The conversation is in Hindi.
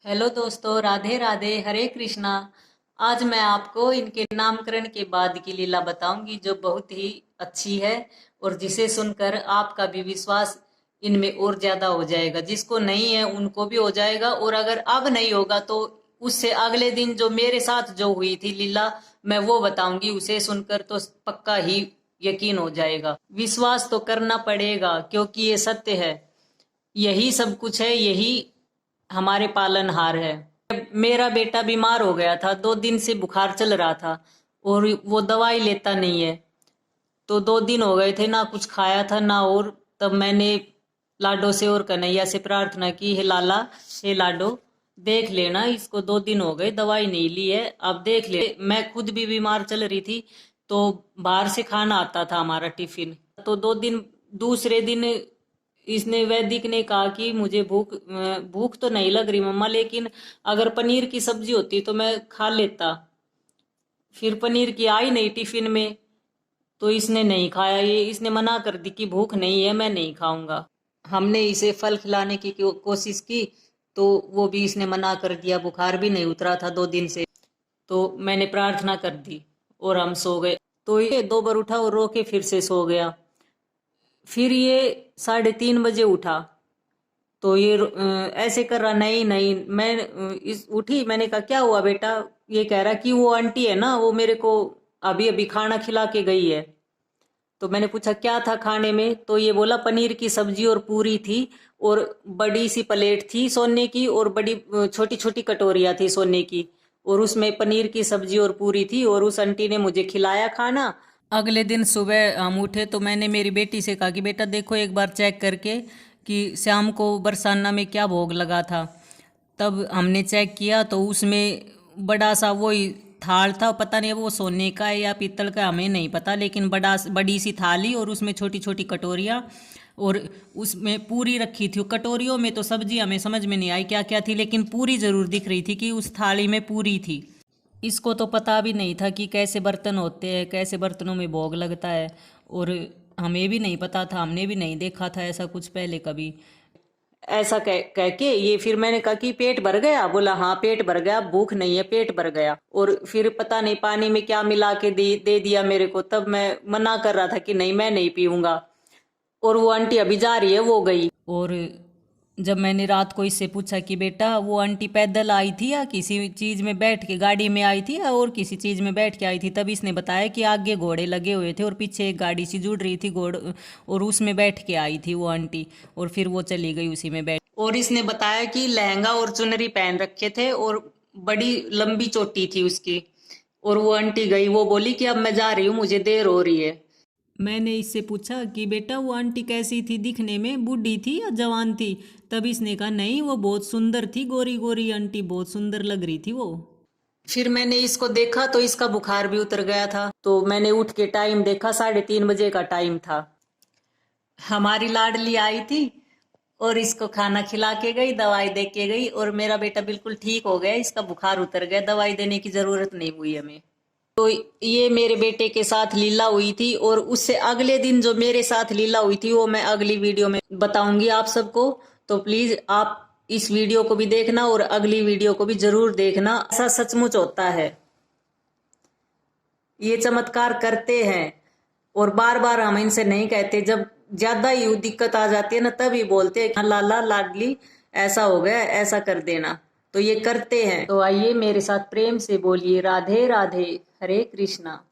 हेलो दोस्तों, राधे राधे, हरे कृष्णा। आज मैं आपको इनके नामकरण के बाद की लीला बताऊंगी जो बहुत ही अच्छी है और जिसे सुनकर आपका भी विश्वास इनमें और ज्यादा हो जाएगा। जिसको नहीं है उनको भी हो जाएगा, और अगर अब नहीं होगा तो उससे अगले दिन जो मेरे साथ जो हुई थी लीला मैं वो बताऊंगी। उसे सुनकर तो पक्का ही यकीन हो जाएगा। विश्वास तो करना पड़ेगा क्योंकि ये सत्य है। यही सब कुछ है, यही हमारे पालनहार है। मेरा बेटा बीमार हो गया था, 2 दिन से बुखार चल रहा था और वो दवाई लेता नहीं है। तो 2 दिन हो गए थे, ना कुछ खाया था ना। और तब मैंने लाडो से और कन्हैया से प्रार्थना की, हे लाला, हे लाडो, देख लेना, इसको 2 दिन हो गए दवाई नहीं ली है, अब देख ले। मैं खुद भी बीमार चल रही थी तो बाहर से खाना आता था हमारा टिफिन। तो 2 दिन, दूसरे दिन इसने वैदिक ने कहा कि मुझे भूख भूख तो नहीं लग रही मम्मा, लेकिन अगर पनीर की सब्जी होती तो मैं खा लेता। फिर पनीर की आई नहीं टिफिन में तो इसने नहीं खाया। ये इसने मना कर दी कि भूख नहीं है, मैं नहीं खाऊंगा। हमने इसे फल खिलाने की कोशिश की तो वो भी इसने मना कर दिया। बुखार भी नहीं उतरा था 2 दिन से। तो मैंने प्रार्थना कर दी और हम सो गए। तो ये 2 बार उठा और रो के फिर से सो गया। फिर ये 3:30 बजे उठा तो ये ऐसे कर रहा, नहीं नहीं। मैं इस उठी, मैंने कहा क्या हुआ बेटा? ये कह रहा कि वो आंटी है ना, वो मेरे को अभी अभी खाना खिला के गई है। तो मैंने पूछा क्या था खाने में, तो ये बोला पनीर की सब्जी और पूरी थी और बड़ी सी प्लेट थी सोने की और बड़ी छोटी छोटी कटोरियां थी सोने की, और उसमें पनीर की सब्जी और पूरी थी और उस आंटी ने मुझे खिलाया खाना। अगले दिन सुबह हम उठे तो मैंने मेरी बेटी से कहा कि बेटा देखो एक बार चेक करके कि शाम को बरसाना में क्या भोग लगा था। तब हमने चेक किया तो उसमें बड़ा सा वही थाल था। पता नहीं वो सोने का है या पीतल का, हमें नहीं पता, लेकिन बड़ी सी थाली और उसमें छोटी छोटी कटोरियाँ और उसमें पूरी रखी थी। कटोरियों में तो सब्जी हमें समझ में नहीं आई क्या क्या थी, लेकिन पूरी ज़रूर दिख रही थी कि उस थाली में पूरी थी। इसको तो पता भी नहीं था कि कैसे बर्तन होते हैं, कैसे बर्तनों में भोग लगता है, और हमें भी नहीं पता था, हमने भी नहीं देखा था ऐसा कुछ पहले कभी। ऐसा कह के ये फिर मैंने कहा कि पेट भर गया? बोला हाँ पेट भर गया, भूख नहीं है, पेट भर गया। और फिर पता नहीं पानी में क्या मिला के दे दिया मेरे को। तब मैं मना कर रहा था कि नहीं मैं नहीं पीऊंगा। और वो आंटी अभी जा रही है, वो गई। और जब मैंने रात को इससे पूछा कि बेटा वो आंटी पैदल आई थी या किसी चीज़ में बैठ के, गाड़ी में आई थी या और किसी चीज़ में बैठ के आई थी, तब इसने बताया कि आगे घोड़े लगे हुए थे और पीछे एक गाड़ी सी जुड़ रही थी घोड़, और उसमें बैठ के आई थी वो आंटी, और फिर वो चली गई उसी में बैठ। और इसने बताया कि लहंगा और चुनरी पहन रखे थे और बड़ी लंबी चोटी थी उसकी। और वो आंटी गई, वो बोली कि अब मैं जा रही हूँ, मुझे देर हो रही है। मैंने इससे पूछा कि बेटा वो आंटी कैसी थी दिखने में, बूढ़ी थी या जवान थी? तब इसने कहा नहीं वो बहुत सुंदर थी, गोरी गोरी आंटी, बहुत सुंदर लग रही थी वो। फिर मैंने इसको देखा तो इसका बुखार भी उतर गया था। तो मैंने उठ के टाइम देखा, 3:30 बजे का टाइम था। हमारी लाडली आई थी और इसको खाना खिला के गई, दवाई दे के गई, और मेरा बेटा बिल्कुल ठीक हो गया, इसका बुखार उतर गया, दवाई देने की जरूरत नहीं हुई हमें। तो ये मेरे बेटे के साथ लीला हुई थी, और उससे अगले दिन जो मेरे साथ लीला हुई थी वो मैं अगली वीडियो में बताऊंगी आप सबको। तो प्लीज आप इस वीडियो को भी देखना और अगली वीडियो को भी जरूर देखना। ऐसा सचमुच होता है, ये चमत्कार करते हैं। और बार बार हम इनसे नहीं कहते, जब ज्यादा ही दिक्कत आ जाती है ना तभी बोलते हैं हाँ लाला लाडली ऐसा हो गया, ऐसा कर देना। तो ये करते हैं। तो आइए मेरे साथ प्रेम से बोलिए राधे राधे, हरे कृष्णा।